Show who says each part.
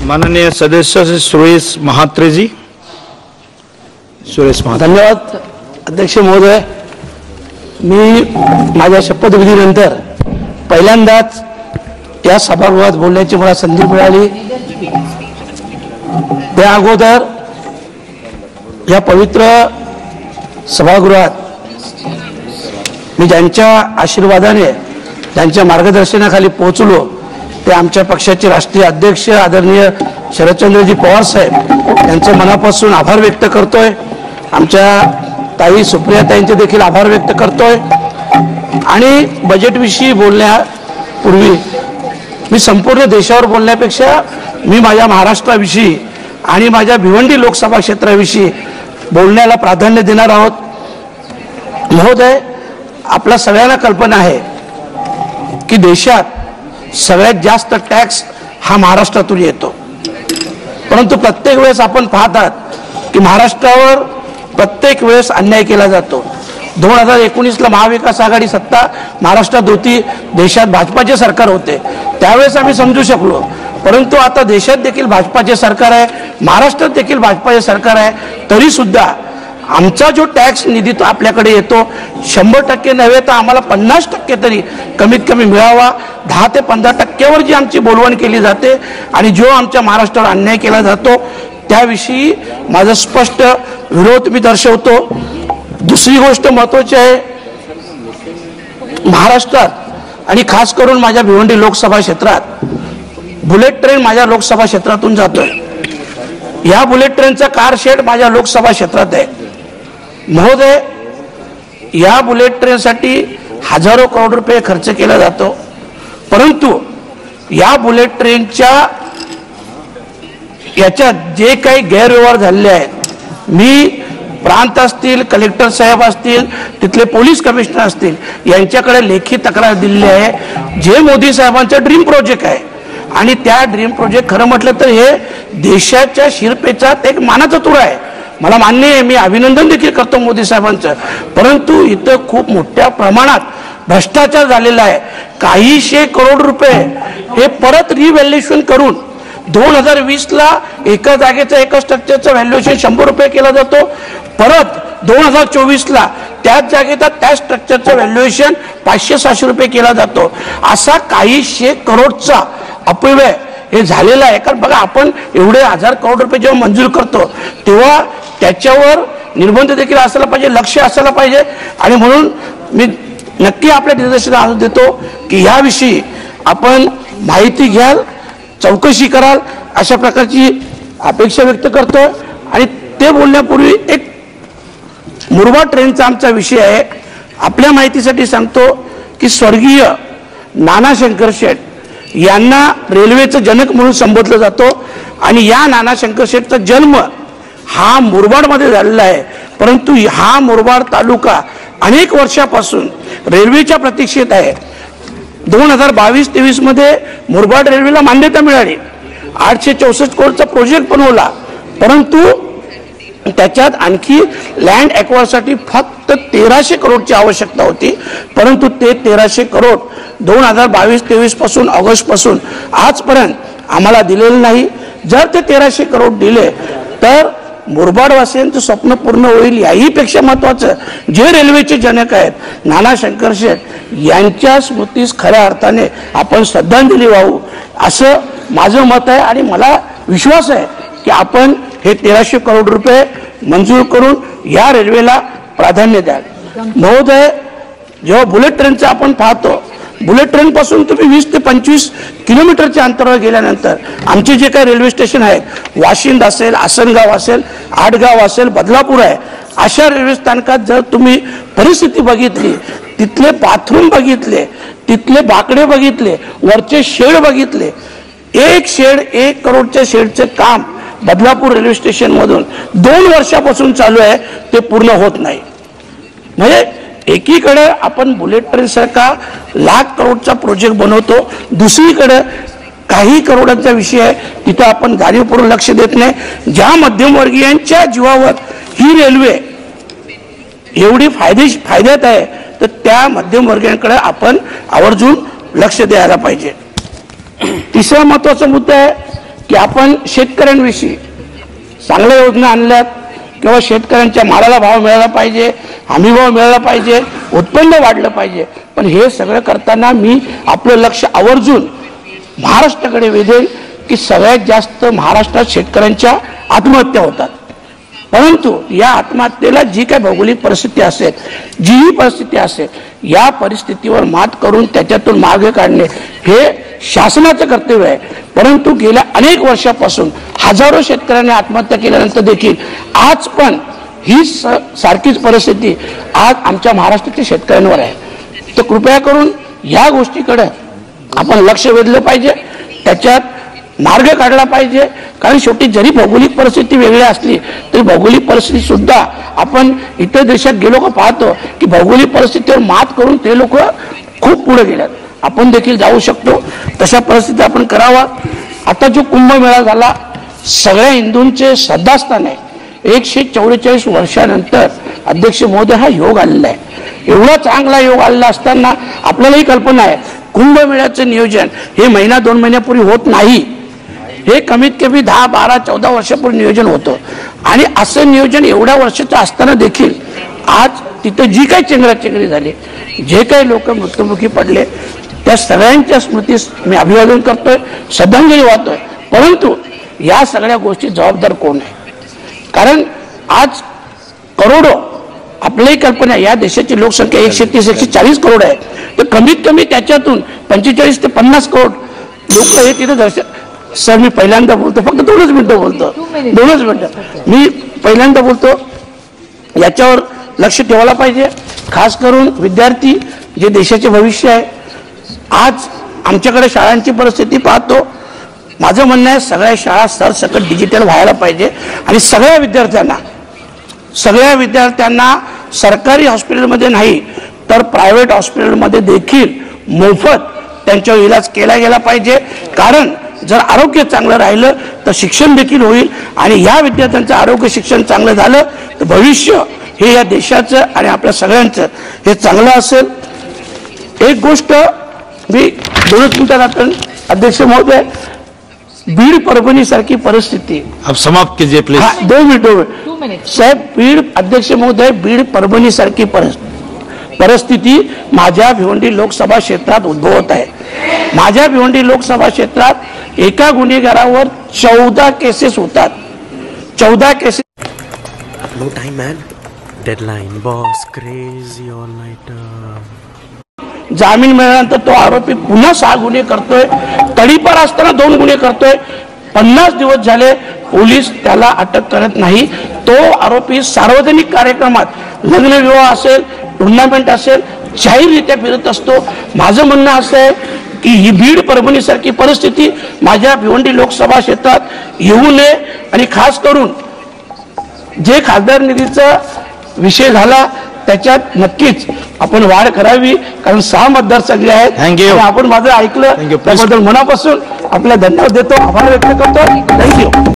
Speaker 1: माननीय सदस्य श्री सुरेश महात्रे जी. सुरेश महात्रे.
Speaker 2: धन्यवाद अध्यक्ष महोदय. मी माझ्या शपथविधीनंतर पहिल्यांदाच या सभागृहात बोलण्याची मला संधी मिळाली. त्या अगोदर या पवित्र सभागृहात मी ज्यांच्या आशीर्वादाने ज्यांच्या मार्गदर्शनाखाली पोहोचलो ते आमच्या पक्षाचे राष्ट्रीय अध्यक्ष आदरणीय शरदचंद्रजी पवार साहेब यांचं मनापासून आभार व्यक्त करतोय. आमच्या ताई सुप्रियाताईंचे देखील आभार व्यक्त करतोय. आणि बजेटविषयी बोलण्यापूर्वी मी संपूर्ण देशावर बोलण्यापेक्षा मी माझ्या महाराष्ट्राविषयी आणि माझ्या भिवंडी लोकसभा क्षेत्राविषयी बोलण्याला प्राधान्य देणार आहोत. महोदय, आपल्या सगळ्यांना कल्पना आहे की देशात सगळ्यात जास्त टॅक्स हा महाराष्ट्रातून येतो. परंतु प्रत्येक वेळेस आपण पाहतात की महाराष्ट्रावर प्रत्येक वेळेस अन्याय केला जातो. 2019ला महाविकास आघाडी सत्ता महाराष्ट्रात होती, देशात भाजपाचे सरकार होते, त्यावेळेस आम्ही समजू शकलो. परंतु आता देशात देखील भाजपाचे सरकार आहे, महाराष्ट्रात देखील भाजपाचे सरकार आहे, तरी सुद्धा आमचा जो टॅक्स निधी तो आपल्याकडे येतो 100% नव्हे तर आम्हाला 50% तरी कमीत कमी मिळावा. 10 ते 15% जी आमची बोलवण केली जाते आणि जो आमच्या महाराष्ट्रावर अन्याय केला जातो त्याविषयी माझा स्पष्ट विरोध मी दर्शवतो. दुसरी गोष्ट महत्त्वाची आहे, महाराष्ट्रात आणि खास करून माझ्या भिवंडी लोकसभा क्षेत्रात बुलेट ट्रेन माझ्या लोकसभा क्षेत्रातून जातोय. या बुलेट ट्रेनचा कार शेड माझ्या लोकसभा क्षेत्रात आहे. महोदय, या बुलेट ट्रेनसाठी हजारो करोड रुपये खर्च केला जातो. परंतु या बुलेट ट्रेनच्या याच्यात जे काही गैरव्यवहार झालेले आहेत, मी प्रांत असतील, कलेक्टर साहेब असतील, तिथले पोलीस कमिशनर असतील यांच्याकडे लेखी तक्रार दिलेली आहे. जे मोदी साहेबांचं ड्रीम प्रोजेक्ट आहे आणि त्या ड्रीम प्रोजेक्ट खरं म्हटलं तर हे देशाच्या शिरपेचात एक मानाचा तुरा आहे. मला मान्य आहे, मी अभिनंदन देखील करतो मोदी साहेबांचं. परंतु इथं खूप मोठ्या प्रमाणात भ्रष्टाचार झालेला आहे. काहीशे करोड रुपये हे परत रिव्हॅल्युएशन करून 2020ला एका जागेचं एका स्ट्रक्चरचं व्हॅल्युएशन 100 रुपये केला जातो. परत 2024ला त्याच जागेचा त्या स्ट्रक्चरचं व्हॅल्युएशन 500-600 रुपये केला जातो. असा काहीशे करोडचा अपव्यय हे झालेला आहे. कारण बघा, आपण एवढे 1000 करोड रुपये जेव्हा मंजूर करतो तेव्हा त्याच्यावर निर्बंध देखील असायला पाहिजे, लक्ष असायला पाहिजे. आणि म्हणून मी नक्की आपल्या निदर्शनास आणून देतो की याविषयी आपण माहिती घ्याल, चौकशी कराल अशा प्रकारची अपेक्षा व्यक्त करतो. आणि ते बोलण्यापूर्वी एक मुरबाड ट्रेनचा आमचा विषय आहे. आपल्या माहितीसाठी सांगतो की स्वर्गीय नाना शंकर शेठ यांना रेल्वेचं जनक म्हणून संबोधलं जातो. आणि या नाना शंकर शेठचा जन्म हा मुरबाडमध्ये झालेला आहे. परंतु हा मुरबाड तालुका अनेक वर्षापासून रेल्वेच्या प्रतीक्षेत आहे. 2022-23 मध्ये मुरबाड रेल्वेला मान्यता मिळाली, 864 करोडचा प्रोजेक्ट बनवला. परंतु त्याच्यात आणखी लँड ॲक्वायरसाठी फक्त 1300 करोडची आवश्यकता होती. परंतु ते 1300 करोड 2022-23 पासून ऑगस्टपासून आजपर्यंत आम्हाला दिलेलं नाही. जर ते 1300 करोड दिले तर मुरबाडवासियांचं स्वप्न पूर्ण होईल. याहीपेक्षा महत्त्वाचं, जे रेल्वेचे जनक आहेत नाना शंकर शेठ यांच्या स्मृतीस खऱ्या अर्थाने आपण श्रद्धांजली वाहू असं माझं मत आहे. आणि मला विश्वास आहे की आपण हे 1300 करोड रुपये मंजूर करून या रेल्वेला प्राधान्य द्याल. महोदय, जेव्हा बुलेट ट्रेनचं आपण पाहतो, बुलेट ट्रेन पासून तुम्ही 20 ते 25 किलोमीटरच्या अंतरावर गेल्यानंतर आमचे जे काही रेल्वे स्टेशन आहेत, वाशिंद असेल, आसनगाव असेल, आडगाव असेल, बदलापूर आहे, अशा रेल्वे स्थानकात जर तुम्ही परिस्थिती बघितली, तिथले बाथरूम बघितले, तिथले बाकडे बघितले, वरचे शेड बघितले, एक शेड 1 करोडच्या शेडचे काम बदलापूर रेल्वे स्टेशन मधून 2 वर्षापासून चालू आहे, ते पूर्ण होत नाही. म्हणजे एकीकडे आपण बुलेट ट्रेन सारखा लाख करोडचा प्रोजेक्ट बनवतो, दुसरीकडे काही करोडांचा विषय आहे तिथे आपण जाणीवपूर्वक लक्ष देत नाही. ज्या मध्यमवर्गीयांच्या जीवावर ही रेल्वे एवढी फायद्यात आहे तर त्या मध्यमवर्गीयांकडे आपण आवर्जून लक्ष द्यायला पाहिजे. तिसरा महत्त्वाचा मुद्दा आहे की आपण शेतकऱ्यांविषयी चांगल्या योजना आणल्यात किंवा शेतकऱ्यांच्या मालाला भाव मिळाला पाहिजे, हमी भाव मिळाला पाहिजे, उत्पन्न वाढलं पाहिजे, पण हे सगळं करताना मी आपलं लक्ष आवर्जून महाराष्ट्राकडे वेधेन की सगळ्यात जास्त महाराष्ट्रात शेतकऱ्यांच्या आत्महत्या होतात. परंतु या आत्महत्येला जी काही भौगोलिक परिस्थिती असेल, जीही परिस्थिती असेल, या परिस्थितीवर मात करून त्याच्यातून मार्ग काढणे हे शासनाचं कर्तव्य आहे. परंतु गेल्या अनेक वर्षापासून हजारो शेतकऱ्यांनी आत्महत्या केल्यानंतर देखील आज पण ही सारखीच परिस्थिती आज आमच्या महाराष्ट्राच्या शेतकऱ्यांवर आहे. तर कृपया करून या गोष्टीकडे आपण लक्ष वेधलं पाहिजे, त्याच्यात मार्ग काढला पाहिजे. कारण शेवटी जरी भौगोलिक परिस्थिती वेगळी असली तरी भौगोलिक परिस्थिती सुद्धा आपण इतर देशात गेलो का पाहतो की भौगोलिक परिस्थितीवर मात करून ते लोक खूप पुढे गेल्यात. आपण देखील जाऊ शकतो, तशा परिस्थिती आपण करावा. आता जो कुंभमेळा झाला सगळ्या हिंदूंचे श्रद्धास्थान आहे. 144 वर्षानंतर अध्यक्ष महोदय हा योग आलेला आहे. एवढा चांगला योग आलेला असताना आपल्यालाही कल्पना आहे कुंभमेळ्याचं नियोजन हे महिना 2 महिन्यापूर्वी होत नाही. हे कमीत कमी 10, 12, 14 वर्षापूर्वी नियोजन होतं. आणि असं नियोजन एवढ्या वर्षाचं असताना देखील आज तिथं जी काही चेंगराचेंगरी झाली, जे काही लोक मृत्युमुखी पडले, त्या सगळ्यांच्या स्मृतीस मी अभिवादन करतोय, श्रद्धांजली वाहतोय. परंतु या सगळ्या गोष्टी जबाबदार कोण आहे? कारण आज करोडो, आपल्याही कल्पना आहे या देशाची लोकसंख्या 130-140 करोड आहे. तर कमीत कमी त्याच्यातून 45 ते 50 करोड लोक हे तिथे दर्शन. सर मी पहिल्यांदा बोलतो, फक्त 2 मिनिटं बोलतो, 2 मिनिटं मी पहिल्यांदा बोलतो. याच्यावर लक्ष ठेवायला पाहिजे, खास करून विद्यार्थी जे देशाचे भविष्य आहे. आज आमच्याकडे शाळांची परिस्थिती पाहतो. माझं म्हणणं आहे सगळ्या शाळा सरसकट डिजिटल व्हायला पाहिजे आणि सगळ्या विद्यार्थ्यांना सरकारी हॉस्पिटलमध्ये नाही तर प्रायव्हेट हॉस्पिटलमध्ये देखील मोफत त्यांच्यावर इलाज केला गेला पाहिजे. कारण जर आरोग्य चांगलं राहिलं तर शिक्षण देखील होईल आणि या विद्यार्थ्यांचं आरोग्य शिक्षण चांगलं झालं तर भविष्य हे या देशाचं आणि आपल्या सगळ्यांचं हे चांगलं असेल. एक गोष्ट मी 2 मिनिटात आपण अध्यक्ष महोदय, बीड परभणी सारखी परिस्थिती
Speaker 1: अब समाप्त कीजिए प्लीज.
Speaker 2: 2 मिनिट साहेब. बीड अध्यक्ष महोदय, बीड परभणी सारखी परिस्थिती माझ्या भिवंडी लोकसभा क्षेत्रात उद्भवत आहे. माझ्या भिवंडी लोकसभा क्षेत्रात एका गुन्हेगारावर 14 केसेस होतात. 14 cases.
Speaker 3: No time, man. Deadline, boss. Crazy all nighter.
Speaker 2: जामीन मिळाल्यानंतर तो आरोपी पुन्हा 6 गुन्हे करतोय. तडीपार असताना 2 गुन्हे करतोय. 50 दिवस झाले पोलीस त्याला अटक करत नाही. तो आरोपी सार्वजनिक कार्यक्रमात लग्न विवाह असेल, टुर्नामेंट असेल, जाहीररित्या फिरत असतो. माझं म्हणणं असं आहे की ही बीड परभणी सारखी परिस्थिती माझ्या भिवंडी लोकसभा क्षेत्रात येऊ नये. आणि खास करून जे खासदार निधीचा विषय झाला त्याच्यात नक्कीच आपण वाढ करावी. कारण 6 मतदारसंघ आहेत.
Speaker 1: थँक्यू.
Speaker 2: आपण माझं ऐकलं त्याबद्दल मनापासून आपल्याला धन्यवाद देतो, आभार व्यक्त करतो. थँक्यू.